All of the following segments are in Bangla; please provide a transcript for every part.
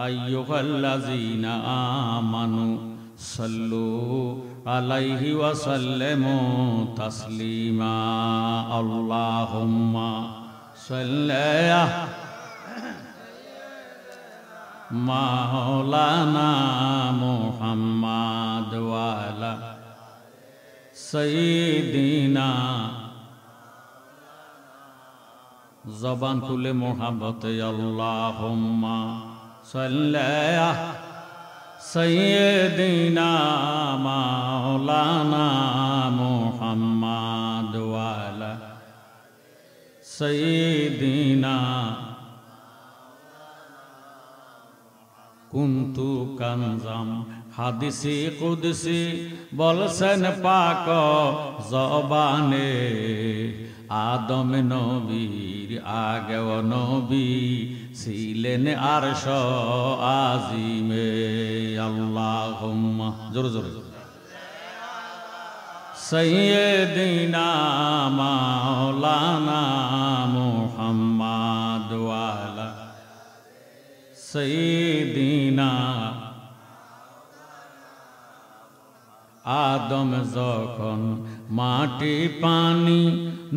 আইয়ুহাল্লাযীনা আমানু সাল্লু আলাইহি ওয়া সাল্লিমু তাসলিমা আল্লাহুম্মা সাল্লি মাওলানা মুহাম্মাদ ওয়া আলা সাইয়্যিদিনা জবান খুলে মোহাব্বতে আল্লাহুম্মা সাল্লি সাইয়্যিদিনা মাওলানা মুহাম্মাদ ওয়া আলা সাইয়্যিদিনা কুনতু কানজাম হাদিসে কুদসি বলছেন পাক জবানে আদম নবীর আগেও নবী ছিলেন আরশ আজিমে আল্লাহুম্মা জোরে জোরে সাইয়্যিদিনা মাওলানা মুহাম্মাদ ওয়া আলা সাইয়্যিদিনা আদম যখন মাটি পানি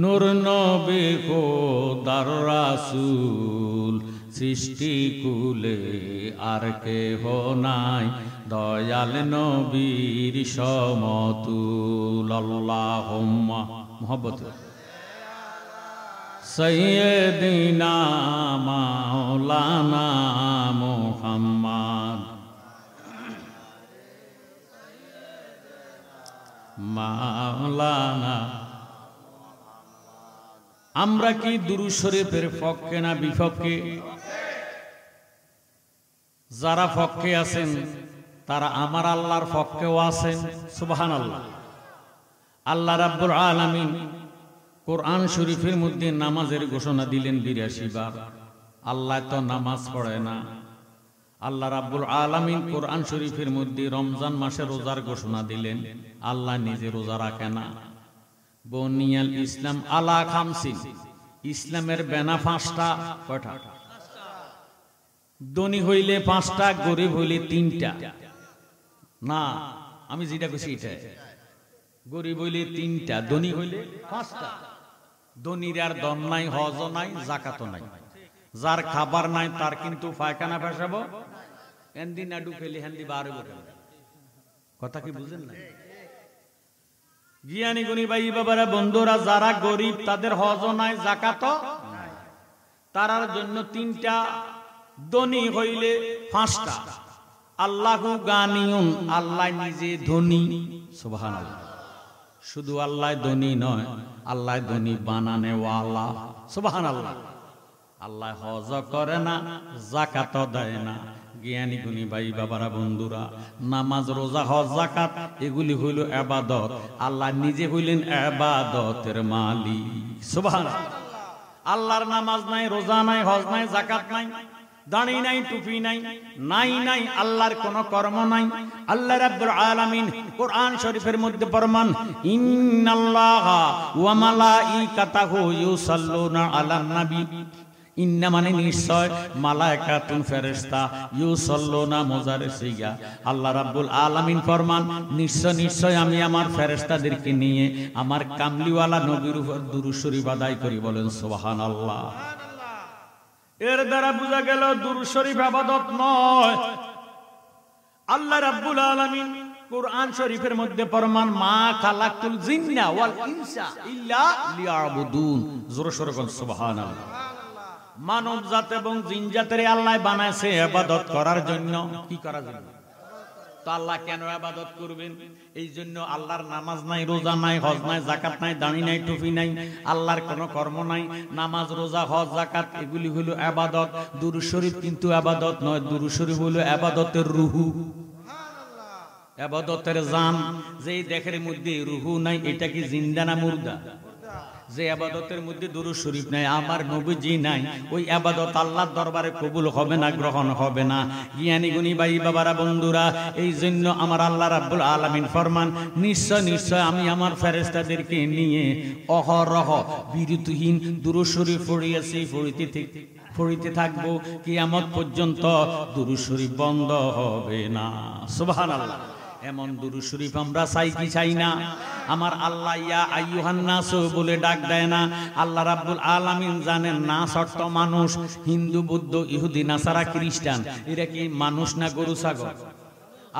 নূর নবী খোদার রাসূল সৃষ্টি কুলে আর কেহ নাই দয়াল নবীর সমতুল আল্লাহুম্মা মুহাব্বত সাইয়্যিদিনা মাওলানা মুহাম্মাদ মাওলানা। আমরা কি দুরূদ শরীফের পক্ষে না বিপক্ষে? যারা পক্ষে আছেন তারা আমার আল্লাহর পক্ষেও আছেন। সুবহানাল্লাহ। আল্লাহ রাব্বুল আলামিন কোরআন শরীফের মধ্যে নামাজের ঘোষণা দিলেন ৮২ বার। আল্লাহ তো নামাজ পড়ে না। আল্লাহ রাব্বুল আলামিন কোরআন শরীফের মধ্যে রমজান মাসে রোজার ঘোষণা দিলেন। আল্লাহ নিজে রোজা রাখে না। বুনিয়াল ইসলাম আলা খামসিন, ইসলামের বেনা ৫টা। কয়টা? ধনী হইলে ৫টা, গরিব হইলে ৩টা। না, আমি যেটা কইছি এটা। গরিব হইলে ৩টা, ধনী হইলে ৫টা। ধনীর আর দন নাই, হজও নাই, যাকাতও নাই। যার খাবার নাই তার কিন্তু পায়খানা পেশাব এন্দি নাডু ফেলি হেন্দি বারে বলে। কথা কি বুঝেন না? জ্ঞানী গুণী ভাই বাবারা বন্ধুরা, যারা গরিব তাদের হজও নাই, যাকাতও নাই, তারার জন্য ৩টা। ধনী হইলে ৫টা। আল্লাহু গানিউন, আল্লাহ নিজে ধনী। সুবহানাল্লাহ। শুধু আল্লাহ ধনী নয়, আল্লাহ ধনী বানানে ওয়ালা। সুবহানাল্লাহ। আল্লাহ হজ করে না, যাকাত দেয় না। জ্ঞানী গুণী ভাই বাবারা বন্ধুরা, নামাজ রোজা হজ যাকাত এগুলি হইল ইবাদত। আল্লাহ নিজে হইলেন ইবাদতের মালিক। সুবহানাল্লাহ। আল্লাহর নামাজ নাই, রোজা নাই, হজ নাই, যাকাত নাই, দাড়ি নাই, টুপি নাই, নাই নাই আল্লাহর কোন কর্ম নাই। আল্লাহ রাব্বুল আলামিন কোরআন শরীফের মধ্যে ফরমান, ইন্নাল্লাহা ওয়া মালাইকাতাহু ইউসাল্লুনা আলান নবী। ইন্না মানে নিশ্চয়, মালায়েকাতুন ফেরেশতা, ইউসাল্লুনা মুজারে সিগা। আল্লাহ রাব্বুল আলামিন ফরমান, নিশ্চয় নিশ্চয় আমি আমার ফেরেশতাদেরকে নিয়ে আমার কামলিওয়ালা নবীর উপর দুরূদ শরীফ আদায় করি। বলেন সুবহানাল্লাহ। এর দ্বারা বোঝা গেল দুরূদ শরীফ ইবাদত নয়। আল্লাহ রাব্বুল আলামিন কোরআন শরীফের মধ্যে ফরমান, মা খালাকতুল জিন্না ওয়াল ইনসা ইল্লা লিয়াবুদুন। জোরে সোরে বলেন সুবহানাল্লাহ। মানব জাত এবং জিন জাতের আল্লাহ বানাইছে ইবাদত করার জন্য। কি করার জন্য? তো আল্লাহ কেন ইবাদত করবেন? এই জন্য আল্লাহর নামাজ নাই, রোজা নাই, হজ নাই, যাকাত নাই, দাড়ি নাই, টুপি নাই, আল্লাহর কোনো কর্ম নাই। নামাজ, রোজা, হজ, যাকাত এগুলি হলো ইবাদত। দুরূদ শরীফ কিন্তু ইবাদত নয়। দুরূদ শরীফ হলো ইবাদতের রুহু, ইবাদতের জান। যেই দেখের মধ্যে রুহু নাই, এটা কি জিন্দা না মুর্দা? যে ইবাদতের মধ্যে দুরূদ শরীফ নাই, আমার নবীজি নাই, ওই ইবাদত আল্লাহর দরবারে কবুল হবে না, গ্রহণ হবে না। জ্ঞানী গুণী ভাই বাবারা বন্ধুরা, এই জন্য আমার আল্লাহ রাব্বুল আলামিন ফরমান, নিশ্চয় নিশ্চয় আমি আমার ফেরেশতাদেরকে নিয়ে অহরহ বিরতিহীন দুরূদ শরীফ পড়িয়েছি, পড়িতে থাকবো কিয়ামত পর্যন্ত দুরূদ শরীফ বন্ধ হবে না। সুবহানাল্লাহ। এমন দুরূদ শরীফ আমরা চাই কি চাই না? আমার আল্লাহ ইয়া আইয়ুহান নাস বলে ডাক দেয় না? আল্লাহ রাব্বুল আলামিন জানেন না শর্ত মানুষ, হিন্দু বৌদ্ধ ইহুদি নাসারা খ্রিস্টান এরা কি মানুষ না গরু ছাগল?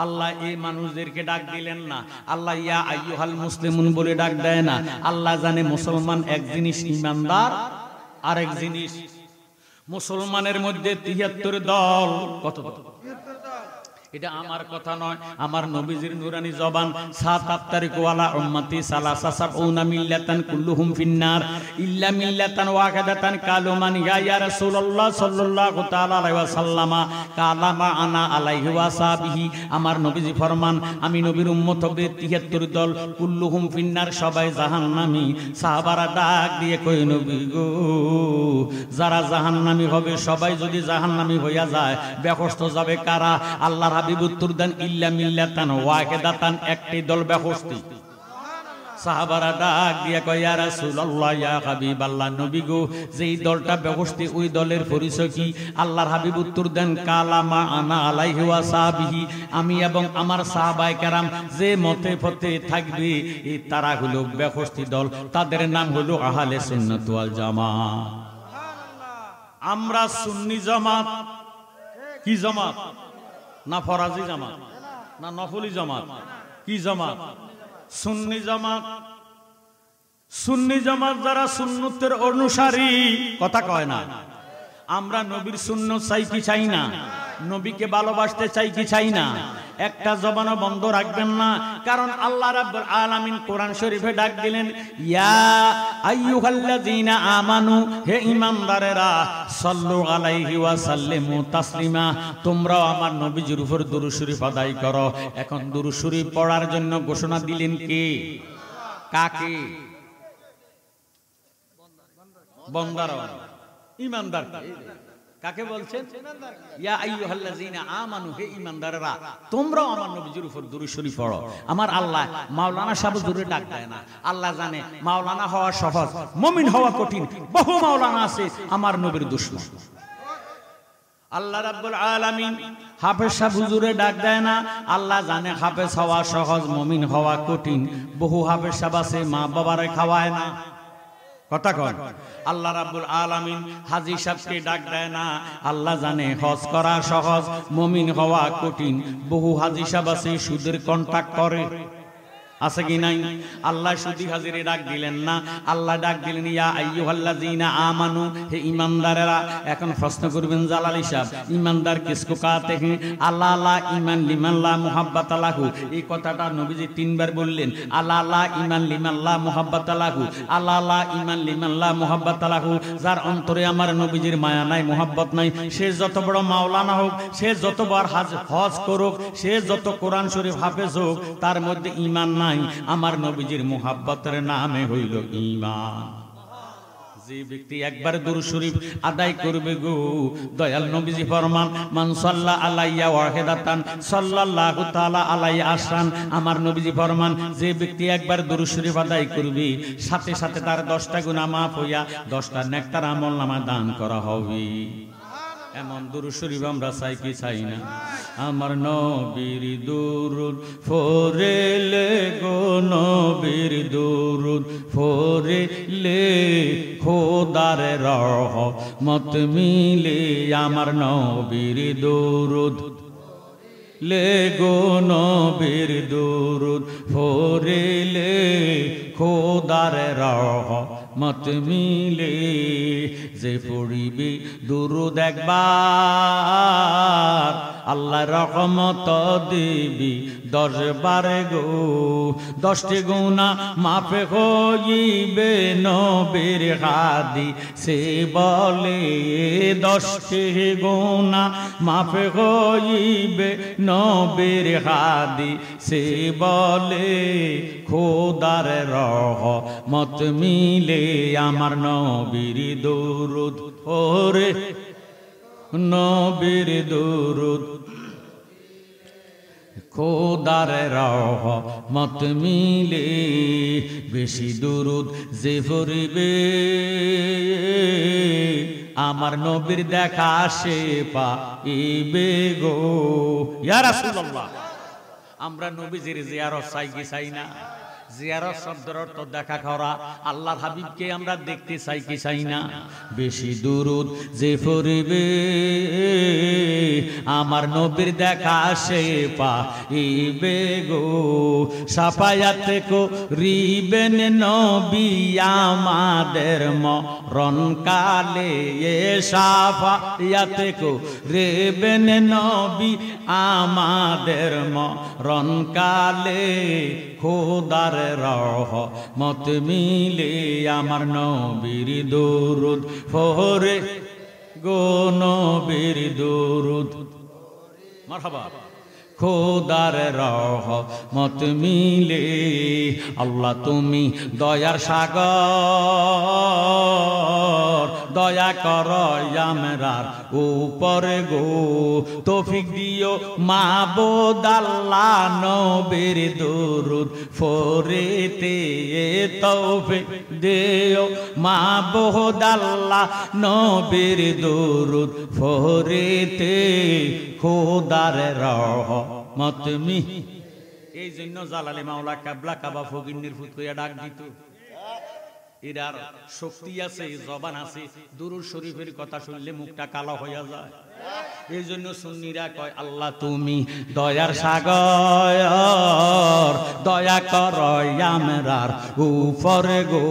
আল্লাহ এই মানুষদেরকে ডাক দিলেন না। আল্লাহ ইয়া আইয়ুহাল মুসলিমুন বলে ডাক দেয় না? আল্লাহ জানে মুসলমান এক জিনিস, ইমানদার আরেক জিনিস। মুসলমানের মধ্যে ৭৩ দল। কত দল? এটা আমার কথা নয়, আমার নবীজির নুরানি জবান। সাত আফতারিকু আলা উম্মতি সালাসা সাবউনা মিল্লাতান কুল্লুহুম ফিন্নার ইল্লা মিল্লাতান ওয়াহিদাতান কালু মান ইয়া রাসূলুল্লাহ সাল্লাল্লাহু তাআলা আলাইহি ওয়াসাল্লামা কালামা আনা আলাইহি ওয়াসাবিহি। আমার নবীজি ফরমান, আমি নবীর উম্মত হবে ৭৩ দল, কুল্লুহুম ফিন্নার, সবাই জাহান্নামী। সাহাবারা ডাক দিয়ে কই, নবী গো, যারা জাহান্নামী হবে সবাই যদি জাহান্নামী হইয়া যায়, বেহেশত যাবে কারা? আল্লাহ হাবিব উত্তর দেন, ইল্লা মিল্লাতান ওয়াহিদাতান, একটি দল বেহেশতি। সাহাবারা ডাক দিয়া কয়, ইয়া রাসূলুল্লাহ, ইয়া হাবিবাল্লাহ, নবী গো, যেই দলটা বেহেশতি ওই দলের পরিচয় কি? আল্লাহর হাবিব উত্তর দেন, কালামা আনা আলাইহি ওয়া সাহবিহি, আমি এবং আমার সাহাবায়ে কেরাম যে মতে পথে থাকবে এই তারা হলো বেহেশতি দল, তাদের নাম হলো আহলে সুন্নাত ওয়াল জামাত। আমরা সুন্নি জামাত। কি জামাত? না ফরাজি জামাত, না নফলি জামাত? কি জামাত? সুন্নি জামাত। সুন্নি জামাত যারা সুন্নতের অনুসারী, কথা কয় না। আমরা নবীর সুন্নত চাই কি চাই না? নবীকে ভালোবাসতে চাই কি চাই না? একটা জবানও বন্ধ রাখবেন না, কারণ আল্লাহ রাব্বুল আলামিন কোরআন শরীফে ডাক দিলেন, ইয়া আইয়ুহাল্লাযীনা আমানু, হে ঈমানদারেরা, সাল্লু আলাইহি ওয়া সাল্লিমু তাসলিমা, তোমরাও আমার নবীজির উপর দুরূদ শরীফ আদায় করো। এখন দুরূদ শরীফ পড়ার জন্য ঘোষণা দিলেন কে? কাকে? বন্দার, ঈমানদার। কাকে বলছেন? ইয়া আইয়ুহাল্লাযীনা আমানু, হে ঈমানদাররা, তোমরাও আমার নবীজির উপর দুরূদ শরীফ পড়ো। আমার আল্লাহ মাওলানা সাহেব জোরে ডাক দেয় না। আল্লাহ জানে মাওলানা হওয়া সহজ, মুমিন হওয়া কঠিন। বহু মাওলানা আছে আমার নবীর দুশমন। আল্লাহ রাব্বুল আলামিন হাফেজ সাহেব হুজুরে ডাক দেয় না। আল্লাহ জানে হাফেজ হওয়া সহজ, মুমিন হওয়া কঠিন। বহু হাফেজ সাহেব আছে মা বাবারে খাওয়ায় না। কথা কন। আল্লাহ রাব্বুল আলামিন হাজী সাহেবকে ডাক দেয় না। আল্লাহ জানে হজ করা সহজ, মুমিন হওয়া কঠিন। বহু হাজী সাহেব আছে সুদের কন্ট্রাক্ট করে, আছে কি নাই? আল্লাহ সুদি হাজিরে ডাক দিলেন না। আল্লাহ ডাক দিলেন, ইয়া আইয়ুহাল্লাযীনা আমানু, হে ঈমানদারেরা। এখন প্রশ্ন করবেন জালালী সাহেব, ঈমানদার কিসকো কাতে हैं? আল্লাহ আল্লাহ ঈমান লিমান লা মুহাব্বাত লাহু। এই কথাটা নবীজি 3 বার বললেন। আল্লাহ আল্লাহ ঈমান লিমান লা মুহাব্বাত লাহু, আল্লাহ আল্লাহ ঈমান লিমান লা মুহাব্বাত লাহু। যার অন্তরে আমার নবীজির মায়া নাই, মুহাব্বত নাই, সে যত বড় মাওলানা হোক, সে যতবার হজ করুক, সে যত কোরআন শরীফ হাফেজ হোক, তার মধ্যে ঈমান নাই। আমার নবীজির মুহাব্বতের নামে হইল ঈমান। যে ব্যক্তি একবার দুরূদ শরীফ আদায় করবে গো, দয়াল নবীজি ফরমান, মান সাল্লা আলাইয়া ওয়াহিদাতান সাল্লাল্লাহু তাআলা আলাইহি আশরান। আমার নবীজি ফরমান, যে ব্যক্তি একবার দুরূদ শরীফ আদায় করবে, সাথে সাথে তার 10টা গুনাহ মাফ হইয়া 10টা নেককার আমলনামা দান করা হবে। এমন দুরূদ শরীফ আমরা চাই কি চাই না? আমার নবীর দুরূদ পড়লে গো, নবীর দুরূদ পড়লে খোদার রহমত মিলে। আমার নবীর দুরূদ লে গো, নবীর দুরূদ পড়লে খোদার রহমত মিলে। যে পড়িবে দুরূদ একবার, আল্লাহ রহমত দিবি 10 বার গো। 10টি গুনাহ মাফ হইবে নবীর হাদিসে বলে। 10টি গুনাহ মাফ হইবে নবীর হাদিসে বলে। খোদার রহমত মিলে। আমার নবীর দুরূদ ওরে, নবীর দুরূদ খোদার রহমত মিলে। বেশি দুরূদ যে পড়িবে আমার নবীর দেখা সে পাইবে গো। ইয়া রাসূলুল্লাহ, আমরা নবীজির জিয়ারত চাই কি চাই না? জিয়ারত শব্দের অর্থ দেখা করা। আল্লাহর হাবিবকে আমরা দেখতে চাই কি চাই না? বেশি দুরুদ যে পড়িবে আমার নবীর দেখা সে পাইবে গো। সাফায়াতে করিবেন নবী আমাদের মরণ কালে, সাফায়াতে করিবেন নবী আমাদের মরণ কালে। খোদার রহমত মিলে আমার নবীর দুরুদ পড়ে গো, নবীর দুরুদ মারহাবা। খোদার রহমত মিলে আল্লাহ তুমি দয়ার সাগর, দয়া কর আমরার উপরে গো। তৌফিক দিও মাবুদ আল্লাহ নবীর দুরুদ পড়িতে, তৌফিক দিও মাবুদ আল্লাহ নবীর দুরুদ পড়িতে। খোদার রহমত মি। এই জন্য জালালি মাওলা কাবলা কাবা ফকিন্নির ফুত কইয়া ডাক দিত। এরার শক্তি আছে, জবান আছে, দুরূদ শরীফের কথা শুনলে মুখটা কালো হইয়া যায়। এই জন্য সুন্নিরা কয় আল্লাহ তুমি দয়ার সাগর, দয়া কর আমরার উপরে গো।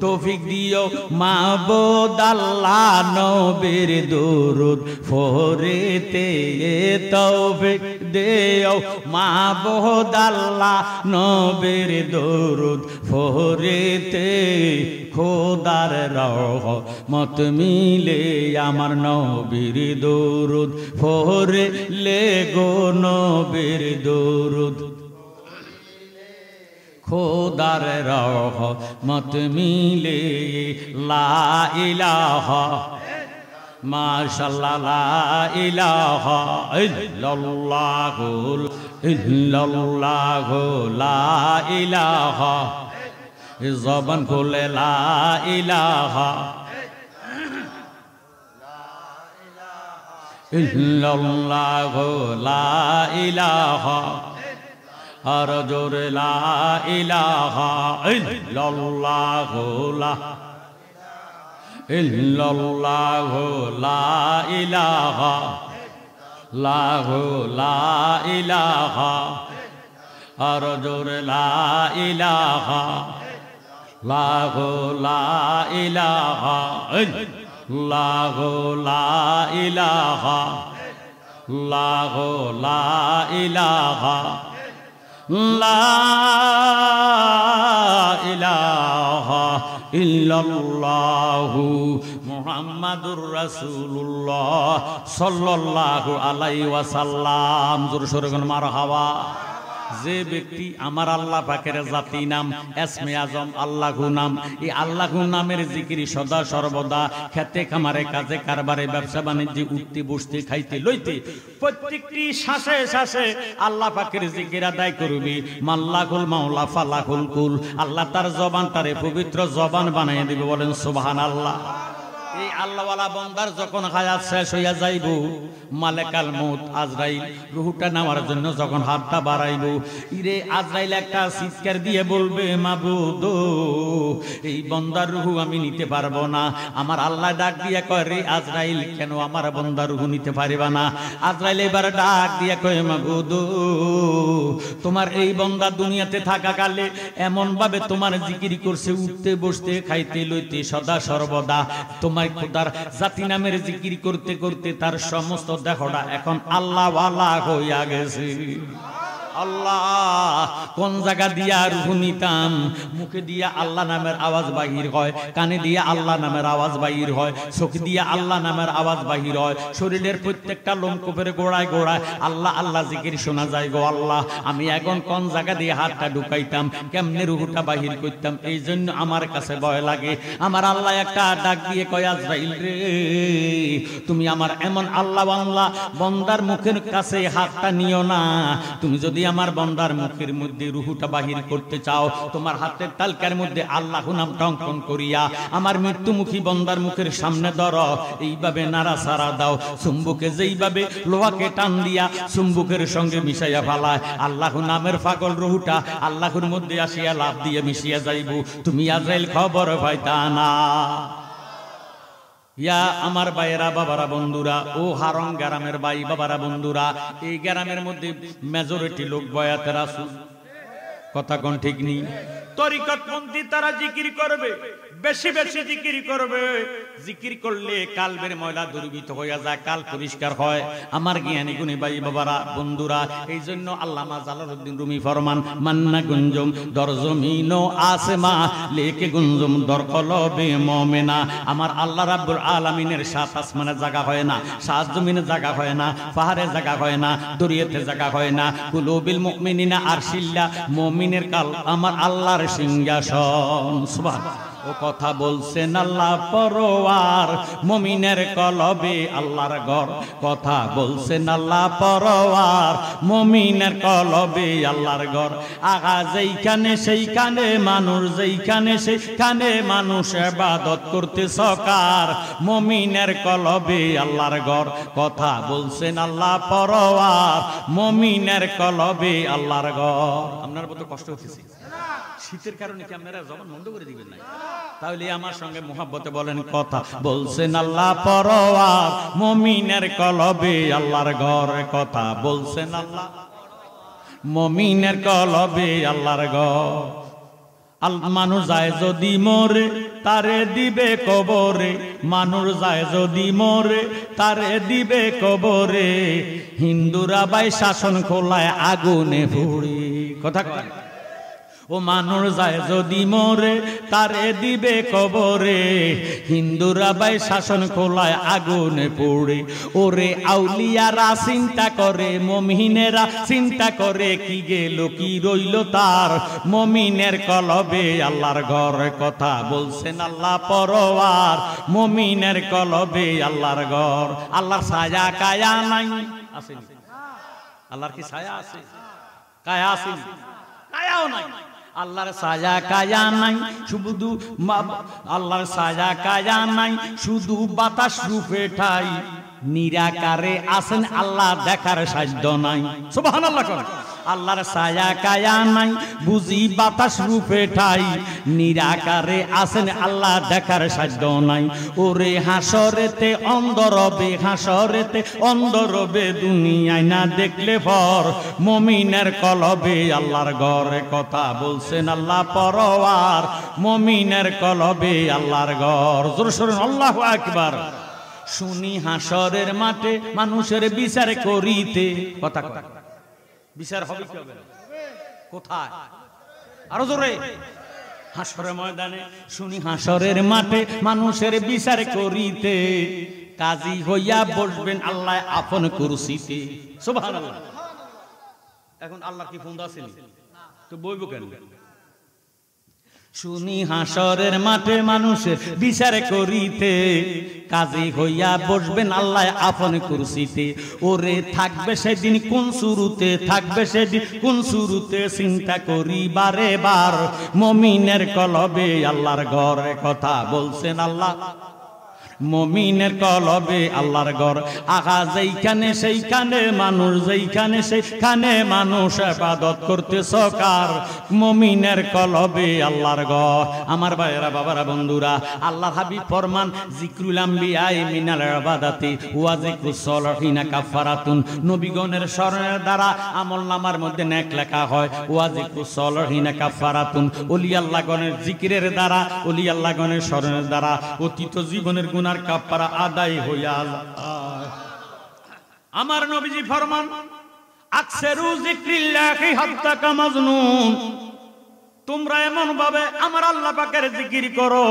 তৌফিক দিও মাবুদ আল্লাহ নবীর দুরুদ পড়িতে, তৌফিক দিও মাবুদ আল্লাহ নবীর দুরুদ পড়িতে। খোদার রহমত মিলে আমার নবীর দুরুদ পড়িলে গো, নবীর দুরুদ। খোদার রহমত মিলে লা ইলাহা মাশাআল্লাহ, লা ইলাহা ইল্লাল্লাহু ইল্লাল্লাহু, লা ইলাহা। জবান খুলে লা ইলাহা ইল্লাল্লাহু, লা ইলাহা। আর জোরে লা ইলাহা ইল্লাল্লাহু, লা ইল্লাল্লাহু, লা ইলাহা লাহু, লা ইলাহা। আর জোরে লা ইলাহা লাহু, লা ইলাহা লাহু, লা ইলাহা লাহু, লা ইলাহা লা ইলাহা ইল্লাল্লাহু মুহাম্মাদুর রাসূলুল্লাহ সাল্লাল্লাহু আলাইহি ওয়াসাল্লাম। জোরে সোরে কোন মারহাবা। যে ব্যক্তি আমার আল্লাহ পাকের জাতি নাম এসমে আজম আল্লাহু নাম, এই আল্লাহু নামের জিকিরি সদা সর্বদা খেতে খামারে কাজে কারবারে ব্যবসা বাণিজ্যে উঠতে বসতে খাইতে লইতে প্রত্যেকটি শ্বাসে শ্বাসে আল্লাহ পাকের জিকির আদায় করবি। মাল্লাকুল মাওলা ফালাকুল কুল, আল্লাহ তার জবানটারে পবিত্র জবান বানাইয়া দিবে। বলেন সুবহানাল্লাহ। এই আল্লাহওয়ালা বান্দার যখন হায়াত শেষ হইয়া যাইব, মালেকাল মউত আজরাইল রূহটা নেওয়ার জন্য যখন হাতটা বাড়াইব, ইরে আজরাইল একটা চিৎকার দিয়ে বলবে মাবুদ এই বান্দার রূহ আমি নিতে পারবো না। আমার আল্লাহ ডাক দিয়ে কয় রে আজরাইল, কেন আমার বান্দার রূহ নিতে পারিবা না? আজরাইল এবার ডাক দিয়ে কয় মাবুদ তোমার এই বান্দা দুনিয়াতে থাকাকালে এমন ভাবে তোমার জিকির করছে, উঠতে বসতে খাইতে লইতে সদা সর্বদা তোমার খোদার জাতি নামের জিকির করতে করতে তার সমস্ত দেহটা এখন আল্লাহ ওয়ালা হইয়া গেছে। আল্লাহ কোন জায়গা দিয়া রূহ নিতাম? মুখে দিয়া আল্লাহ নামের আওয়াজ বাহির হয়, কানে দিয়া আল্লাহ নামের আওয়াজ বাহির হয়, চোখ দিয়া আল্লাহ নামের আওয়াজ বাহির হয়, শরীরের প্রত্যেকটা লোমকূপের গোড়ায় গোড়ায় আল্লাহ আল্লাহ জিকির শোনা যায় গো আল্লাহ। আমি এখন কোন জায়গা দিয়ে হাতটা ঢুকাইতাম, কেমনে রূহটা বাহির করতাম? এই জন্য আমার কাছে ভয় লাগে। আমার আল্লাহ একটা ডাক দিয়ে কয় আজরাইল রে, তুমি আমার এমন আল্লাহ বান্দা বন্দার মুখের কাছে হাতটা নিও না। তুমি যদি আমার বান্দার মুখের মধ্যে রূহটা বাহির করতে চাও, তোমার হাতের তালকার মধ্যে আল্লাহ নামটা অঙ্কন করিয়া আমার মৃত্যুমুখী বান্দার মুখের সামনে ধরো, এইভাবে নাড়াচাড়া দাও। চুম্বুকে যেইভাবে লোহাকে টান দিয়া চুম্বুকের সঙ্গে মিশাইয়া ফেলায়, আল্লাহ নামের পাগল রূহটা আল্লাহর মধ্যে আসিয়া লাভ দিয়ে মিশিয়া যাইব, তুমি আজরাইল খবর পাইতা না। ইয়া আমার ভাইয়েরা, বাবারা, বন্ধুরা, ও হারং গ্রামের ভাই বাবারা, বন্ধুরা, এই গ্রামের মধ্যে মেজরিটি লোক বয়াতে রাসূল, কথা কোন ঠিক নেই। তরিকতপন্থী তারা জিকির করবে, বেশি বেশি জিকির করবে, জিকির করলে কালবের ময়লা দূরীভূত হয়ে যায়, কাল পরিষ্কার হয়। আমার জ্ঞানী গুণী ভাই বাবারা, বন্ধুরা, এই জন্য আল্লামা জালালউদ্দিন রুমি ফরমান, মান্না গুঞ্জুম দর জমিন ও আসমা লেকে গুঞ্জুম দর কলবে মুমিনা। আমার আল্লাহ রাব্বুল আলামিনের সাত আসমানে জায়গা হয় না, সাত জমিনে জায়গা হয় না, পাহাড়ে জায়গা হয় না, দরিয়াতে জায়গা হয় না, কুলুবিল মুমিনিনা আরশিল্লাহ, মুমিনের কাল আমার আল্লাহর সিংহাসন। সুবহানাল্লাহ। ও কথা বলছেন আল্লাহ পরওয়ার, মুমিনের কলবে আল্লাহর ঘর, কথা বলছেন আল্লাহ পরওয়ার, মুমিনের কলবে আল্লাহর ঘর। আগা যেইখানে সেইখানে মানুষ, যেইখানে সেইখানে মানুষ ইবাদত করতে সকার, মুমিনের কলবে আল্লাহর ঘর, কথা বলছেন আল্লাহ পরওয়ার, মুমিনের কলবে আল্লাহর ঘর। আপনার কত কষ্ট হচ্ছে শীতের কারণে, কি আপনারা জবান বন্ধ করে দিবেন না? তাহলে আমার সঙ্গে মুহাব্বতে বলেন, কথা বলছেন আল্লাহ পরওয়ার, মুমিনের কলবে আল্লাহর ঘর, কথা বলছেন আল্লাহ, মুমিনের কলবে আল্লাহর ঘর। মানুষ যায় যদি মরে তারে দিবে কবরে, মানুষ যায় যদি মরে তারে দিবে কবরে, হিন্দুরা বাই শাসন খোলায় আগুনে পুড়ি, কথা কয়। ও মানুষ যায় যদি মরে তারে দিবে কবরে, হিন্দুরা বাই শাসন খোলায় আগুনে পড়ে। ওরে আউলিয়ারা চিন্তা করে, মুমিনেরা চিন্তা করে, কি গেল কি রইল তার, মুমিনের কলবে আল্লাহর ঘর, কথা বলছেন আল্লাহ পরওয়ার, মুমিনের কলবে আল্লাহর ঘর। আল্লাহর ছায়া কায়া নাই, আসেনি? আল্লাহর কি ছায়া আছে? কায়া আসেনি? কায়াও নাই। আল্লাহর ছায়া কায়া নাই, শুধু আল্লাহর ছায়া কায়া নাই, শুধু বাতাস রূপে ঠাই, নিরাকারে আছেন আল্লাহ, দেখার সাধ্য নাই। সুবহানাল্লাহ। আল্লাহর ছায়া কায়া নাই, বুঝি বাতাস রূপে ঠাই, নিরাকারে আছেন আল্লাহ, দেখার সাধ্য নাই। ওরে হাসরেতে অন্ধরবে, হাসরেতে অন্ধরবে, দুনিয়ায় না দেখলে পর, মুমিনের কলবে আল্লাহর ঘর, কথা বলছেন আল্লাহ পরওয়ার, মুমিনের কলবে আল্লাহর ঘর। জোরে সোরে আল্লাহু আকবার। শুনি হাসরের মাঠে মানুষের বিচার করিতে, কথা কথা বিচার হবে কি হবে? কোথায়? আরো জোরে। হাসরের ময়দানে শুনি হাসরের মাঠে মানুষের বিচার করিতে, কাজী হইয়া বসবেন আল্লাহ আপন কুরসিতে। সুবহানাল্লাহ। এখন আল্লাহ কি ফোন আছে তো বইব কেন? শুনি হাসরের মাঠে মানুষের বিচার করিতে, কাজী হইয়া বসবেন আল্লাহ আপন কুরসিতে। ওরে থাকবে সেদিন কোন শুরুতে, থাকবে সেদিন কোন শুরুতে, চিন্তা করি বারে বার, মুমিনের কলবে আল্লাহর ঘর, কথা বলছেন আল্লাহ, মুমিনের কলবে আল্লাহর ঘর। আগা যেইখানে সেইখানে মানুষ, যেইখানে সেইখানে মানুষ ইবাদত করতে সকার, মুমিনের কলবে আল্লাহর ঘর। আমার ভাইয়েরা, বাবারা, বন্ধুরা, আল্লাহর হাবিব ফরমান, জিকরুল আম্বিয়া মিনাল ইবাদাতি ওয়া জিকরুস সালিহিনা কাফারাতুন, নবীগণের স্মরণের দ্বারা আমলনামার মধ্যে নেক লেখা হয়, ওয়া জিকরুস সালিহিনা কাফারাতুন, ওলি আল্লাহগণের জিকিরের দ্বারা, ওলি আল্লাহগণের স্মরণের দ্বারা অতীত জীবনের গুনাহ কাফারা আদায় হইয়া যায়। আমার নবীজি ফরমান, আকসেরু যিকরিল্লাহি হাত্তা কামাজনুন, তোমরা এমন ভাবে আমার আল্লাহ পাকের জিকির করো,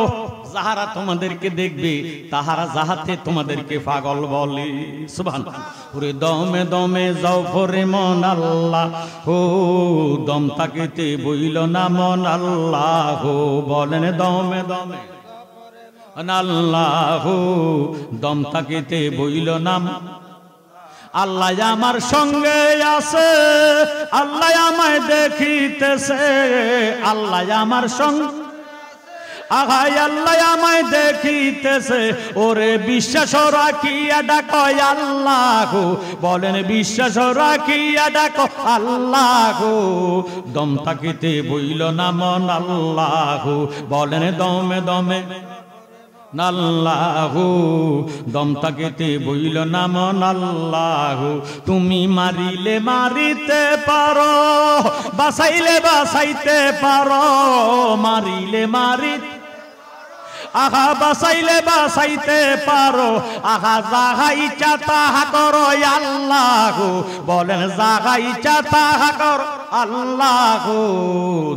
যাহারা তোমাদেরকে দেখবে তাহারা যাহাতে তোমাদেরকে পাগল বলে। সুবহানাল্লাহ। ওরে দমে দমে যাও ভরে মন আল্লাহ, ও দম থাকিতে বইল না মন আল্লাহ, বলেন দমে দমে আল্লাহ, দম থাকিতে বইল নাম আল্লাহ আমার সঙ্গে আছে, আল্লাহ আমায় দেখিতেছে, আল্লাহ আমার সঙ্গে, আহাই আল্লাহ আমায় দেখিতেছে। ওরে বিশ্বাস রাখিয়া ডাকো আল্লাহ, বলেন বিশ্বাস রাখিয়া ডাকো আল্লাহ। দম থাকিতে বইল না মন আল্লাহ, বলেন দমে দমে আল্লাহ, দম থাকিতে বইল না মন আল্লাহ। তুমি মারিলে মারিতে পারো, বাঁচাইলে বাঁচাইতে পারো, মারিলে মারিতে, আহা বাঁচাইলে বাঁচাইতে পারো, আহা যাহা ইচ্ছা তাহা করো আল্লাহ, বলেন যাহা ইচ্ছা তাহা করো আল্লাহ।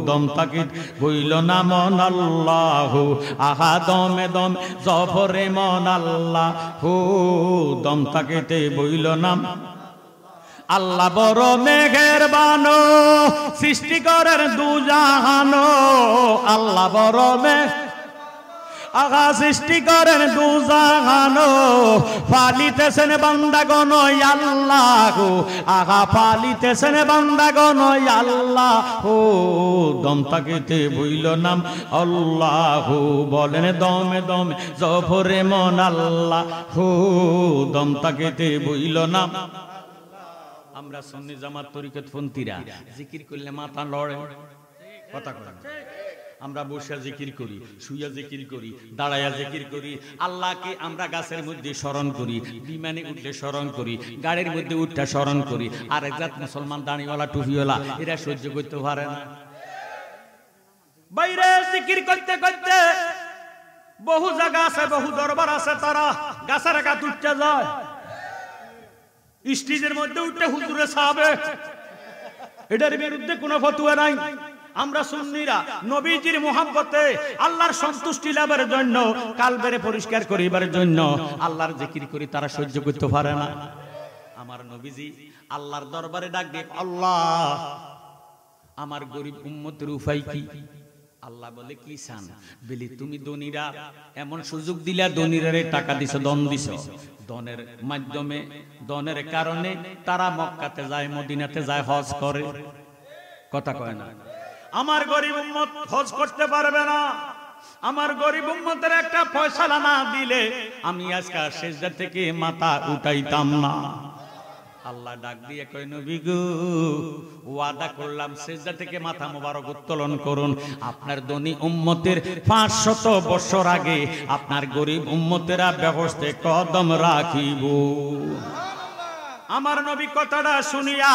দম থাকিতে বইল না মন আল্লাহ, আহা দমে দম জফরে মন আল্লাহ, দম থাকিতে বইল না আল্লাহ বড় মেহেরবান, সৃষ্টি করেন দুজাহান, আল্লাহ বড় আগা সৃষ্টি করেন দুজাহান, পালিতেছেন বান্দাগণ আল্লাহ, আগা পালিতেছেন বান্দাগণ আল্লাহ। দম থাকিতে বইল নাম আল্লাহ, বলেন দমে দমে জফরে মন আল্লাহ, দম থাকিতে বইল নাম। আমরা সুন্নি জামাত তরিকত পন্থীরা জিকির করলে মাথা লড়ে, কথা কয়, আমরা বসে জিকির করি, শুইয়া জিকির করি, দাঁড়াইয়া জিকির করি। আল্লাহকে আমরা গাছের মধ্যে স্মরণ করি, বিমানে উঠলে স্মরণ করি, গাড়ির মধ্যে উঠতে স্মরণ করি। আর একজাত মুসলমান দাড়িওয়ালা টুপিওয়ালা এরা সহ্য করতে পারে না। বাইরে জিকির করতে করতে বহু জায়গা আছে, বহু দরবার আছে, তারা গাছের একা উঠতে যায়, স্টেজের মধ্যে উঠতে হুজুরে সাহাবে, এটার বিরুদ্ধে কোনো ফতোয়া নাই। আমরা সুন্নিরা নবীজির মুহাব্বতে আল্লাহর সন্তুষ্টি লাভের জন্য, কালবেরে পরিষ্কার করিবার জন্য আল্লাহর জিকির করি, তারা সহ্য করতে পারে না। আমার নবীজি আল্লাহর দরবারে ডাক দিয়ে, আল্লাহ আমার গরিব উম্মতের উপায় কি? আল্লাহ বলে কি চান? বলি তুমি ধনীরা এমন সুযোগ দিলা, ধনীরারে টাকা দিছো, দন দিছো, দনের মাধ্যমে, দনের কারণে তারা মক্কাতে যায়, মদিনাতে যায়, হজ করে, কথা কয় না। আমার গরিব উম্মত হজ করতে পারবে না, আমার গরিব উম্মতের একটা ফয়সালা না দিলে আমি আজকে সিজদা থেকে মাথা উঠাইতাম না। আল্লাহ ডাক দিয়ে কয়, নবী গো ওয়াদা করলাম সিজদা থেকে মাথা মোবারক উত্তোলন করুন, আপনার ধনী উম্মতের 500 বছর আগে আপনার গরিব উম্মতেরা ব্যবস্থায় কদম রাখিব। আমার নবী কথাটা শুনিয়া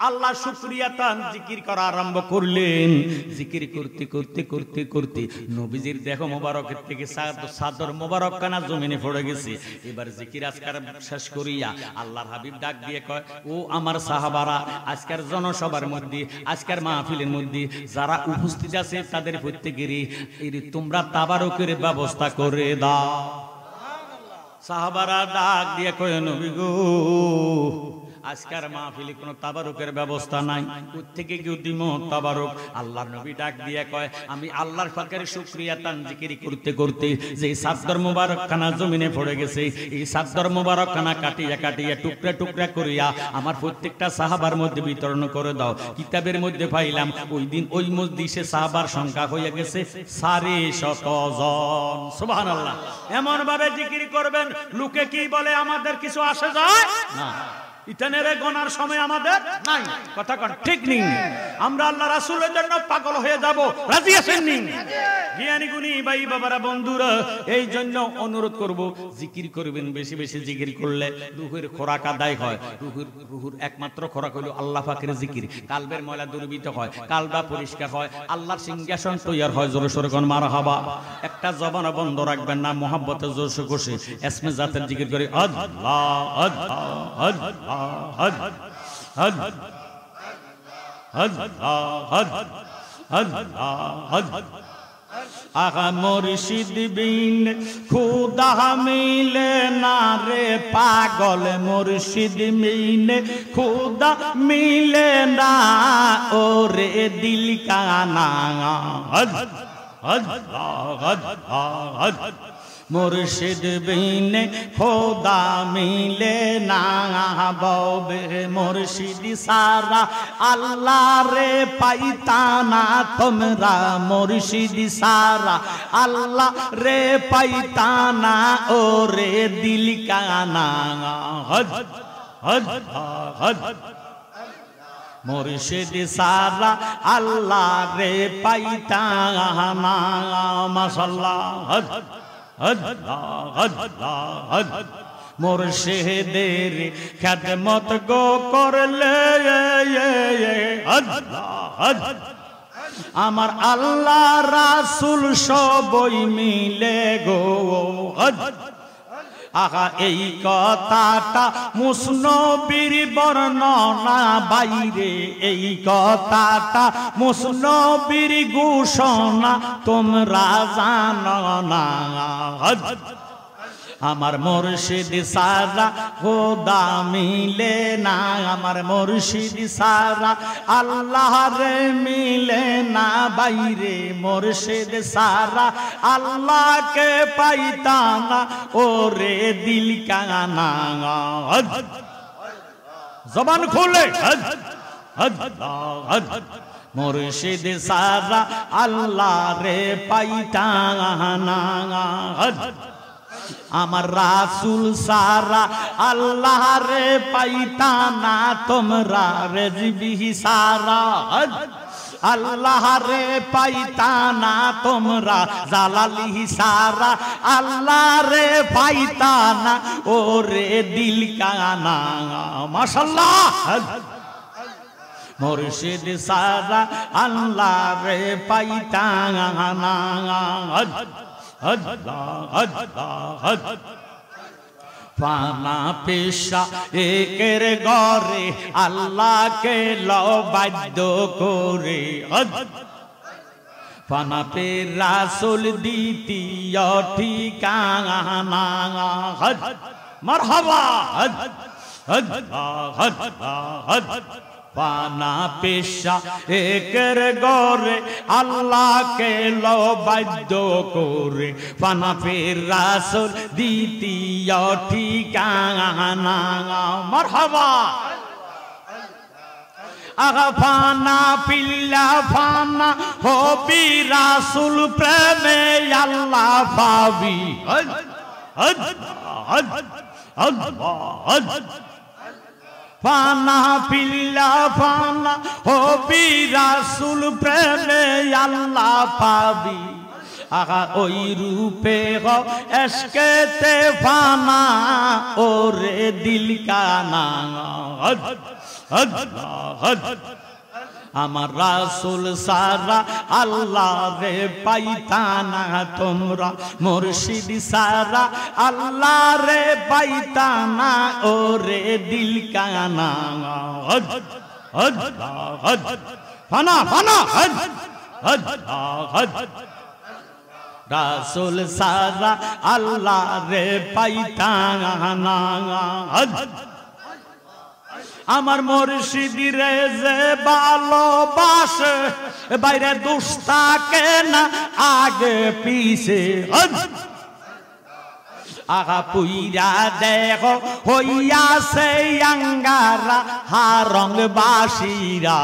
আল্লাহ শুকরিয়া তান জিকির করা আরম্ভ করলেন। জিকির করতে করতে করতে করতে নবীজির দেহ মোবারকের থেকে চাদর মোবারক কানা জমিনে পড়ে গেছে। এবার জিকির আজকার শেষ করিয়া আল্লাহর হাবিব ডাক দিয়ে কয়, ও আমার সাহাবারা, আজকের জনসভার মধ্যে, আজকের মাহফিলের মধ্যে যারা উপস্থিত আছে তাদের প্রত্যেকেরই তোমরা তাবারকের ব্যবস্থা করে দাও। সাহাবারা ডাক দিয়ে কয়, নবী গো আজকের মাহফিলে কোনো তাবারুকের ব্যবস্থা নাই, কোত্থেকে কেউ দিব তাবারুক? আল্লাহর নবী ডাক দিয়ে কয়, আমি আল্লাহর পাকের শুকরিয়া তান জিকির করতে করতে যে চাদর মোবারক খানা জমিনে পড়ে গেছে, এই চাদর মোবারক খানা কাটিয়া কাটিয়া টুকরা টুকরা করিয়া আমার প্রত্যেকটা সাহাবার মধ্যে বিতরণ করে দাও। কিতাবের মধ্যে পাইলাম ওই দিন ওই মজলিসে সাহাবার সংখ্যা হয়ে গেছে 750 জন। সুবহানাল্লাহ। এমন ভাবে জিকির করবেন, লোকে কি বলে আমাদের কিছু আসে যায় না, ইতানেরে গনার সময় আমাদের নাই, কথা কন ঠিক নেই। আমরা আল্লাহ রাসূলের জন্য পাগল হয়ে যাব, রাজি আছেন নি? জ্ঞানী গুণী ভাই বাবারা বন্ধুরা, এই জন্য অনুরোধ করব জিকির করবেন, বেশি বেশি জিকির করলে রূহের খোরাক আদায় হয়। রূহের একমাত্র খোরাক হলো আল্লাহ পাকের জিকির। কালবের ময়লা দূরীভূত হয়, কালবা পরিষ্কার হয়, আল্লাহর সিংহাসন তৈয়ার হয়। জোরে সোরে কোন মারহাবা। একটা জবান বন্ধ রাখবেন না, মুহাব্বতে জোশে খুশি ইসমে জাতের জিকির করে আল্লাহ আল্লাহ আল্লাহ আগা মুর্শিদ বিন খুদা মিলে না রে পাগল, মুর্শিদ বিন খুদা মিলে না ওরে দিল কানা। মুর্শিদ বিনে খোদা মিলে না ববে মুর্শিদ সারা আল্লাহ রে পাইতা না তোমরা মুর্শিদ সারা আল্লাহ রে পাইতা না ও রে দিল কানা হজ হজ হজ মুর্শিদ সারা আল্লাহ রে পাইতা না মাশাআল্লাহ হজ মুর্শিদের খেদমত গো করলে আমার আল্লাহ রাসূল সবই মিলে গো আহা এই কথাটা মুসনবীর বর্ণনা বাইরে এই কথাটা মুসনবীর ঘোষণা তোমরা জানো না আমার মুর্শিদ সারা খোদা মিলে না আমার মুর্শিদ সারা আল্লাহ রে মিলে না বাইরে মুর্শিদ সারা আল্লাহকে পাইতা না ওরে দিল কানা জবান খুলে মুর্শিদ সারা আল্লাহ রে পাইতা না আমার রাসূল সারা আল্লাহ রে পাইতা না তোমরা রেজবি সারা আল্লাহ রে পাইতা না তোমরা জালালি সারা আল্লাহ রে পাইতা না ওরে দিল কানা মাশাআল্লাহ মুর্শিদ সারা আল্লাহ রে পাইতা না পানা পেশা একের ঘরে আল্লাহকে বাধ্য করে পানা পে রাসূল দ্বিতীয় ঠিকানা মারহাবা পানা পেশা একের ঘরে আল্লাহকে বাধ্য করে পানা ফের রাসূল দ্বিতীয় ঠিকানা মারহাবা আগা ফানা পিল্লা ফানা হবি রাসূল প্রেমে আল্লাহ পাবি ফানা পিল্লা ফানা হবি রাসূল প্রেমে আল্লাহ পাবি আগা ওই রূপে হো এশকেতে ফানা ওরে দিল কানা আমার রাসূল সারা আল্লাহ রে পাইতা না তোমরা মুর্শিদ সারা আল্লাহ রে পাইতা না ওরে দিল কানা ফানা ফানা রাসূল সারা আল্লাহ রে পাইতা না আমার মুর্শিদ রে যে ভালোবাসে বাইরে দোষ থাকে না আগে পিছে আগা পুইরা দেখো হইয়াছে আঙ্গারা হারং বাসিরা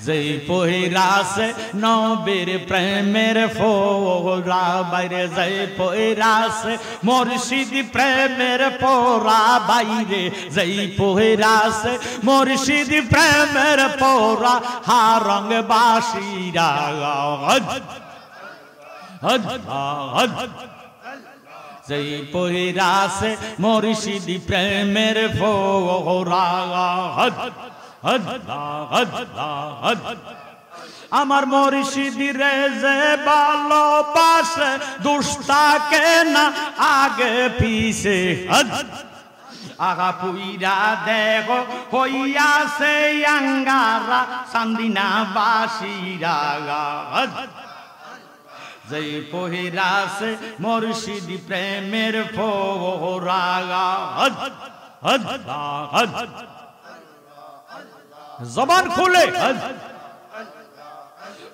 যেই পহিরাছে নবীর প্রেমের ফোরা বাইরে যেই পহিরাছে মুর্শিদ প্রেমের পোরা বাইরে যেই পহিরাছে মুর্শিদ প্রেমের পোরা হারং বাসিরা যেই পহিরাছে মুর্শিদ প্রেমের ফোরা আমার মুর্শিদ রে যে ভালোবাসে দোষ থাকে না আগে পিছে আগা পুইরা দেখো হইয়াছে আঙ্গারা চান্দিনা বাসিরা যেই পহিরাছে মুর্শিদ প্রেমের ফোরা জবান খুলে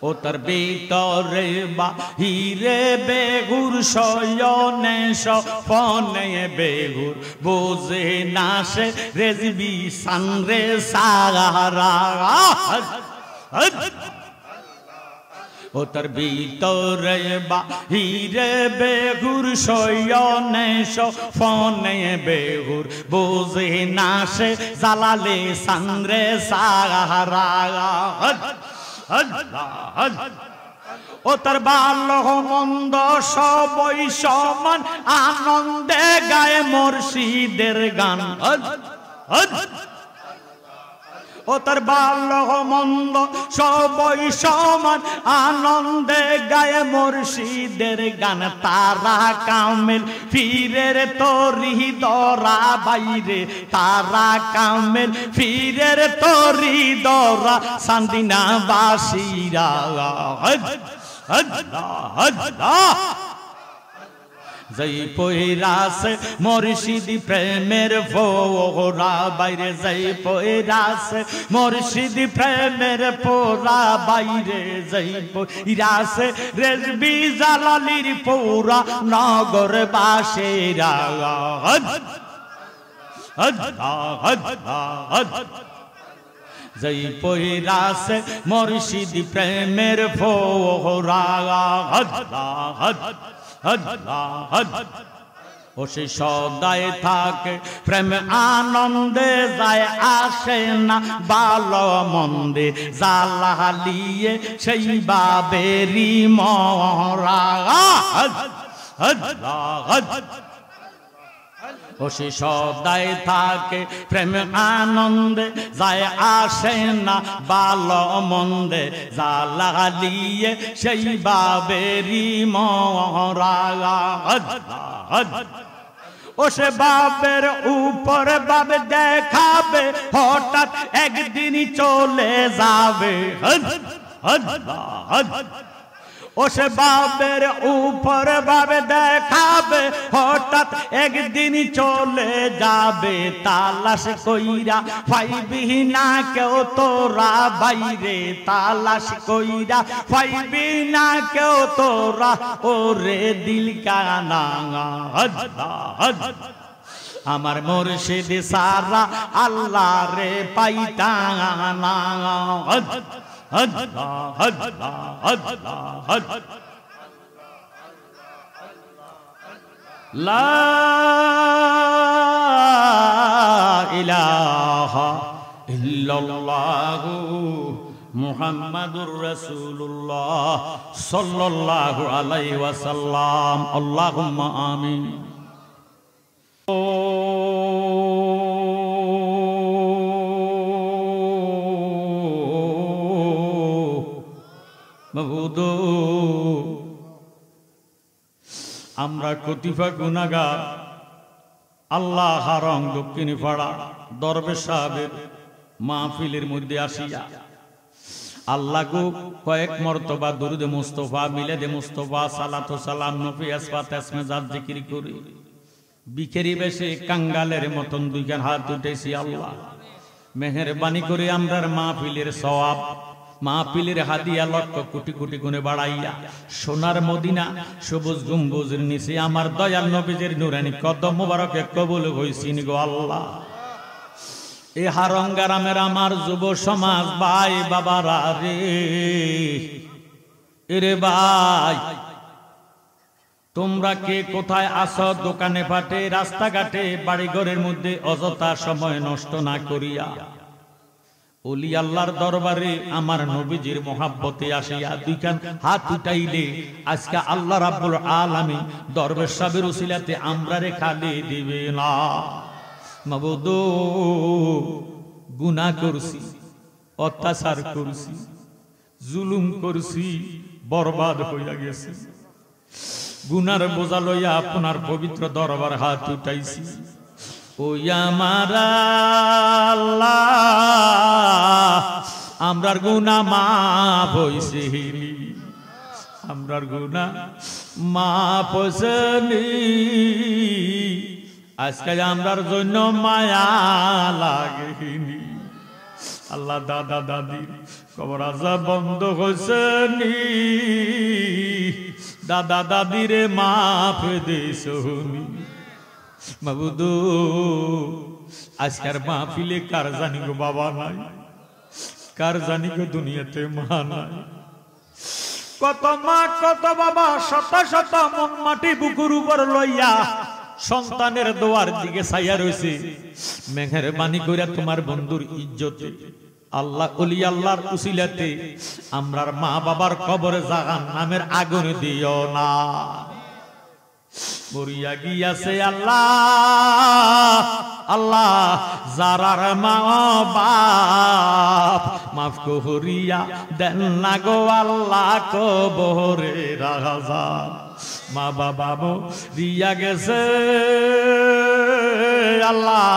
ও তার ভিতরে বাহিরে বেগুর শয়নে স্বপনে বেগুর বোঝে না সে রেজবি সাংরে সাহারা ও তার ভিতরে বাহিরে বেগুর শয়নে স্বপনে বেগুর বোঝে না সে জালালে সাংরে সাহারা ও তার ভালো মন্দ সবই সমান আনন্দে গায়ে মুর্শিদের গান ও তার ভালো মন্দ সবই সমান আনন্দে গায়ে মুর্শিদের গান তারা কামেল পীরের তরি দরা বাইরে তারা কামেল পীরের তরি দরা সান্দিনা বাসিরা জয় পয়রাস মুর্শিদি প্রেমের ফোরা বাইরে জয় পয়রাস মুর্শিদি প্রেমের ফোরা বাইরে জয় পয়রাস রেজবি জালালির পৌরা নগর বাসেরা জয় পয়রাস মুর্শিদি প্রেমের ফোরা ও সে সদায় থাকে প্রেম আনন্দে যায় আসে না ভালো মন্দে জালালিয়ে সেই বাবেরি মরা ও সে সদায় থাকে প্রেম আনন্দে যায় আসে না ভালো মন্দে জালালিয়ে সেই বাবেরি মরা ও সে বাবের উপর বাবে দেখাবে হঠাৎ একদিনই চলে যাবে ও সে বাবের উপর বাবে দেখাবে হঠাৎ একদিন চলে যাবে তালাশ কইরা পাইবি না কেউ তোরা বাইরে তালাশ কইরা পাইবি না কেউ তোরা ওরে দিল কানা আমার মুর্শিদ সারা আল্লাহ রে পাইতানা লা ইলাহা ইল্লাল্লাহু মুহাম্মাদুর রাসূলুল্লাহ সাল্লাল্লাহু আলাইহি ওয়াসাল্লাম আল্লাহুম্মা আমিন মাবুদো আমরা কতিফা গুনাহগার আল্লাহ হারং দক্ষিণী পাড়া দরবেশ সাহেবের মাহফিলের মধ্যে আসিয়া আল্লাহ গো কয়েক মর্তবা দুরুদে মুস্তাফা মিলাদে মুস্তাফা সালাতু সালাম নফি আসফাত আসমে জাত জিকির করি বিকেরি বেশে কাঙ্গালের মতন দুইখান হাত উঠেছি আল্লাহ মেহেরবানি করে আমরার মাহফিলের সওয়াব মাহফিলের হাদিয়া লক্ষ কোটি কোটি গুণে বাড়াইয়া সোনার মদিনা সবুজ গম্বুজের নিচে আমার দয়াল নবীজির নুরানি কদম মোবারকে কবুল হইছিন গো আল্লাহ। এ হারঙ্গারামের আমার যুব সমাজ ভাই বাবারা রে এরে ভাই তোমরা কে কোথায় আসো দোকানে পাটে রাস্তাঘাটে বাড়িঘরের মধ্যে অযথা সময় নষ্ট না করিয়া ওলি আল্লাহর দরবারে আমার নবীজির মহাব্বতে আসিয়া দুইখান হাত উঠাইলে আজকে আল্লাহ রাব্বুল আলামিন দরবেশ সাহেবের উসিলাতে আমরারে খালি দিবে না। মাবুদ গুনাহ করছি, অত্যাচার করছি, জুলুম করছি, বরবাদ হইয়া গেছি। গুনার বোঝা লইয়া আপনার পবিত্র দরবার হাত উঠাইছি। ওই আমার আল্লাহ আমরার গুনাহ মাফ হইছে, আমরার গুনাহ মাফ হইছে। আজকে আমরার জন্য মায়া লাগেনি। আল্লাহ দাদা দাদির কবর আযাব বন্ধ হইছে নি দাদা দাদিরে মাফ দিছনি মাবুদ আজকের মাহফিলে কার জানি গো বাবা নাই, কার জানি গো দুনিয়াতে মা নাই। কত মা কত বাবা শত শত মন মাটি বুকুর উপর লইয়া সন্তানের দোয়ার দিকে ছাইয়া রইছে। মেহেরবানি কইরা তোমার বন্ধুর ইজ্জতে আল্লাহ ওলি আল্লাহর উসিলাতে আমরার মা বাবার কবরে জাহান্নামের আগুন দিও না। মরিয়া গিয়াছে আল্লাহ আল্লাহ যারার মা বাপ মাফ করিয়া দেন না গো আল্লাহ কবরে রাজা। মা বাবা মরিয়া গেছে আল্লাহ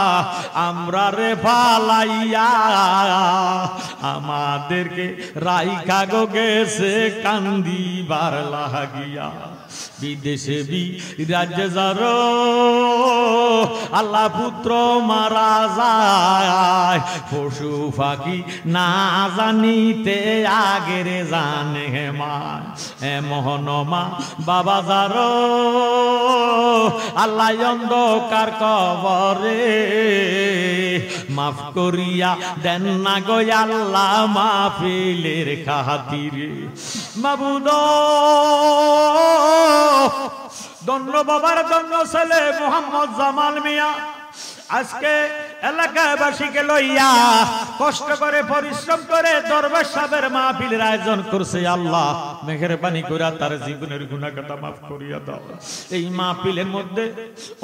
আমরা রে ফালাইয়া আমাদেরকে রাইখা গো গেছে কান্দিবার লাগিয়া। বিদেশে বিরাজে যারো আল্লাহ পুত্র মারা যায়, পশু পাখি না জানিতে আগের জানে মা। এমন মা বাবা যারো আল্লাহ অন্ধকার কবরে মাফ করিয়া দেন না গো আল্লাহ মাহফিলের খাতিরে। মাবুদ ধন্য বাবার ধন্য ছেলে মোহাম্মদ জামাল মিয়া আজকে এলাকাবাসীকে লইয়া কষ্ট করে পরিশ্রম করে দরবার সাহেবের মাহফিলের আয়োজন করছে। আল্লাহ মেহেরবানি করে তার জীবনের গুনাহগাতা মাফ করিয়া দাও। এই মাহফিলের মধ্যে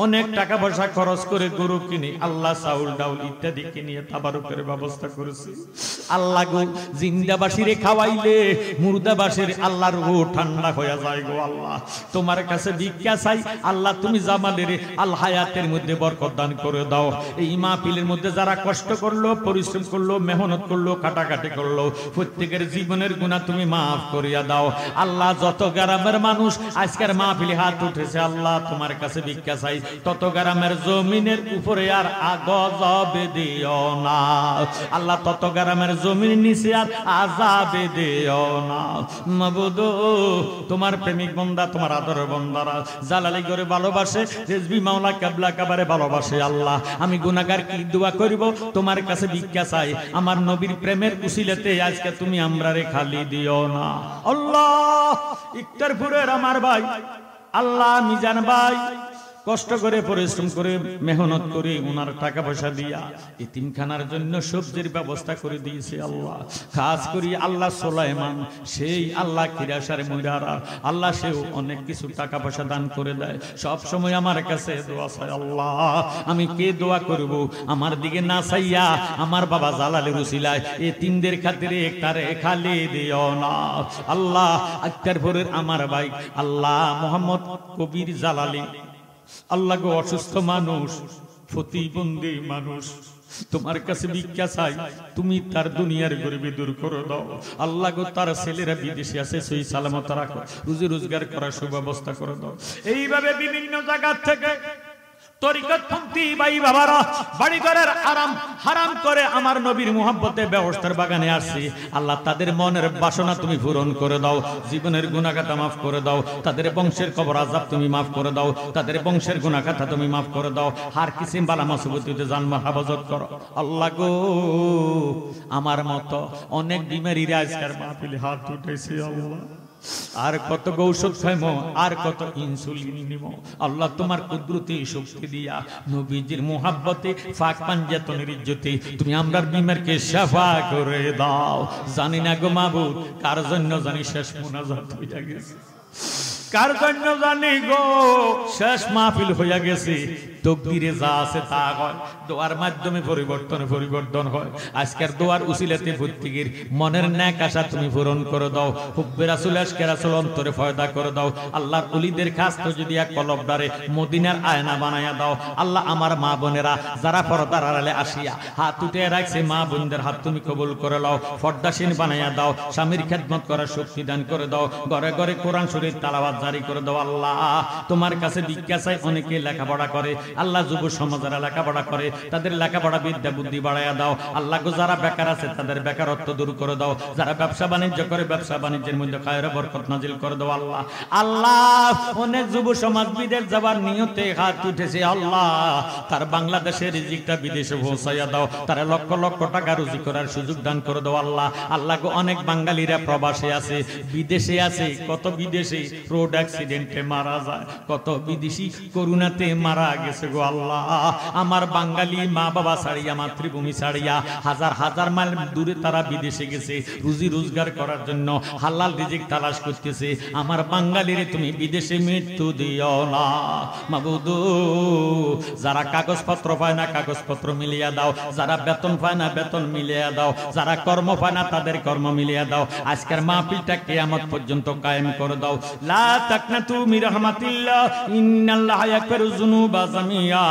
অনেক টাকা পয়সা খরচ করে গরু কিনে আল্লাহ চাউল ডাউল ইত্যাদি কিনিয়ে তাবারুকের ব্যবস্থা করেছে। আল্লাহ গো জিন্দাবাসীরে খাওয়াইলে মুর্দাবাসীর আল্লাহর রূহ ঠান্ডা হয়ে যায় গো আল্লাহ। তোমার কাছে ভিক্ষা চাই আল্লাহ, তুমি জামালের আল হায়াতের মধ্যে বরকত দান করে দাও। এই মাহফিলের মধ্যে যারা কষ্ট করলো, পরিশ্রম করলো, মেহনত করলো, কাটাকাটি করলো, প্রত্যেকের জীবনের গুনাহ তুমি মাফ করিয়া দাও আল্লাহ। যত গ্রামের মানুষ আজকের মাহফিলে হাত উঠেছে আল্লাহ তোমার কাছে ভিক্ষা চাই, তত গ্রামের জমিনের উপরে আর গজব দিও না আল্লাহ, তত গ্রামের জমির নিচে আর আযাব দিও না। মাবুদ তোমার প্রেমিক বান্দা, তোমার আদরের বান্দারা জালালি করে ভালোবাসে, রেজবি মাওলা কিবলা কাবারে ভালোবাসে আল্লাহ। আমি গুনাহগার কি দোয়া করিব, তোমার কাছে ভিক্ষা চাই আমার নবীর প্রেমের উসিলাতে আজকে তুমি আমরারে খালি দিও না আল্লাহ। ইফতারপুরের আমার ভাই আল্লাহ মিজান ভাই কষ্ট করে পরিশ্রম করে মেহনত করে ওনার টাকা পয়সা দিয়া এতিমখানার জন্য সবজির ব্যবস্থা করে দিয়েছে আল্লাহ। খাস করি আল্লাহ সুলাইমান সেই আল্লাহ কিরাসার মুরারা আল্লাহ সেও অনেক কিছু টাকা পয়সা দান করে দেয়। সব সময় আমার কাছে দোয়া চাই আল্লাহ। আমি কে দোয়া করব, আমার দিকে না চাইয়া আমার বাবা জালালের উসিলায় এতিমদের খাতিরে একটারে খালি দিও না আল্লাহ। আক্তারপুরের আমার ভাই আল্লাহ মোহাম্মদ কবির জালালি আল্লাহ গো অসুস্থ মানুষ, প্রতিবন্ধী মানুষ, তোমার কাছে ভিক্ষা চাই তুমি তার দুনিয়ার গরিবি দূর করে দাও আল্লাহ গো। তার ছেলেরা বিদেশে আছে, সেই সালামত রাখো, রুজি রোজগার করার সুব্যবস্থা করে দাও। এইভাবে বিভিন্ন জায়গা থেকে তরিকতপন্থী ভাই বাবারা বাড়ি ঘরের আরাম হারাম করে আমার নবীর মুহাব্বতে ব্যবস্থার বাগানে আসছি আল্লাহ। তাদের মনের বাসনা তুমি পূরণ করে দাও, জীবনের গুনাহগাতা মাফ করে দাও, তাদের বংশের কবর আযাব তুমি মাফ করে দাও, তাদের বংশের গুনাহগাতা তুমি মাফ করে দাও। হার কিসিম বালা মুসিবতিতে জান হেফাজত করো আল্লাহ গো। আমার মতো অনেক বিমারিরা আজকের মাহফিলে হাত উঠেছে আল্লাহ। আর কত ঔষধ খাইমো, আর কত ইনসুলিন নিমো আল্লাহ। তোমার কুদরতি শক্তি দিয়া নবীজির মুহাব্বতে পাক পাঞ্জাতনের ইজ্জতে তুমি আমরার বিমারকে শাফা করে দাও। জানি না গো মাবুদ কার জন্য জানি শেষ মুনাজাত হইয়া গেছে, কার জন্য জানি গো শেষ মাহফিল হইয়া গেছে। তকদিরে যা আছে তা হয়, দোয়ার মাধ্যমে পরিবর্তন হয়। আজকের দোয়ার উসিলাতে প্রত্যেকের মনের নেক আশা তুমি পূরণ করে দাও। হুব্বে রাসূল আশকে রাসূল অন্তরে ফয়দা করে দাও আল্লাহর ওলিদের কাছ থেকে যদি এক কলবদারে মদিনার আয়না বানায়া দাও আল্লাহ। আমার মা বোনেরা যারা পর্দার আড়ালে আসিয়া হাত উঠে রাখছে, মা বোনদের হাত তুমি কবুল করে নাও, পর্দাশীন বানায়া দাও, স্বামীর খেদমত করার শক্তি দান করে দাও, ঘরে ঘরে কোরআন শরীফ তেলাওয়াত জারি করে দাও আল্লাহ। তোমার কাছে ভিক্ষা চাই, অনেকে লেখাপড়া করে আল্লাহ যুব সমাজের লেখাপড়া করে তাদের লেখাপড়া বিদ্যা বুদ্ধি বাড়াইয়া দাও আল্লাহ গো যারা বেকার আছে তাদের বেকারত্ব দূর করে দাও যারা ব্যবসা বাণিজ্য করে ব্যবসা বাণিজ্যের মধ্যে খায়ের বরকত নাজিল করে দাও আল্লাহ আল্লাহ অনেক যুব সমাজ বিদেশ যাবার নিয়তে হাত উঠেছে আল্লাহ তার বাংলাদেশের রিজিকটা বিদেশে পৌঁছাইয়া দাও তারা লক্ষ লক্ষ টাকা রুজি করার সুযোগ দান করে দাও আল্লাহ আল্লাহ গো অনেক বাঙালিরা প্রবাসে আছে বিদেশে আছে কত বিদেশে রোড অ্যাক্সিডেন্টে মারা যায় কত বিদেশি করোনাতে মারা গেছে গো আল্লাহ আমার বাঙালি মা বাবা ছাড়িয়া মাতৃভূমি ছাড়িয়া হাজার হাজার মাইল দূরে তারা বিদেশে গেছে রুজি রোজগার করার জন্য হালাল রিজিক তালাশ করতেছে আমার বাঙালিরে তুমি বিদেশে মৃত্যু দিও না মাবুদ যারা কাগজপত্র পায় না কাগজপত্র মিলিয়ে দাও যারা বেতন পায় না বেতন মিলিয়ে দাও যারা কর্ম পায় না তাদের কর্ম মিলিয়ে দাও আজকের মাহফিলটা কিয়ামত পর্যন্ত কায়েম করে দাও লা তাকনাতু মির রাহমাতিল্লাহ ইন্নাল্লাহা ইয়াগফিরুয যুনুবা জামিয়া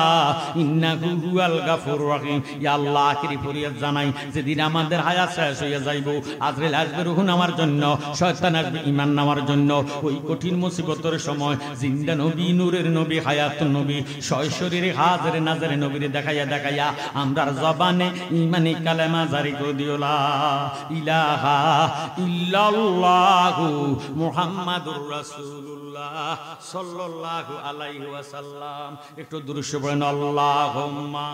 ইন্নাহু হুয়াল গাফুরুর রহিম ইয়া আল্লাহ আখিরি ফরিয়াদ জানাই যেদিন আমাদের হায়াত শেষ হয়ে যাইব আজরাইল আসবে রূহ নেওয়ার জন্য শয়তান আসবে ঈমান নেওয়ার জন্য ওই কঠিন মুসিবতের সময় জিন্দা নবী নূরের নবী হায়াতুন নবী শরীরে হাজির নাজরে নবীরে দেখাইয়া দেখাইয়া আমরার জবানে ঈমানি কালেমা জারি করে দিও লা ইলাহা ইল্লাল্লাহু মুহাম্মাদুর রাসূলুল্লাহ সাল্লাল্লাহু আলাইহি ওয়াসাল্লাম একটু দুরূদ পড়েন আল্লাহুম্মা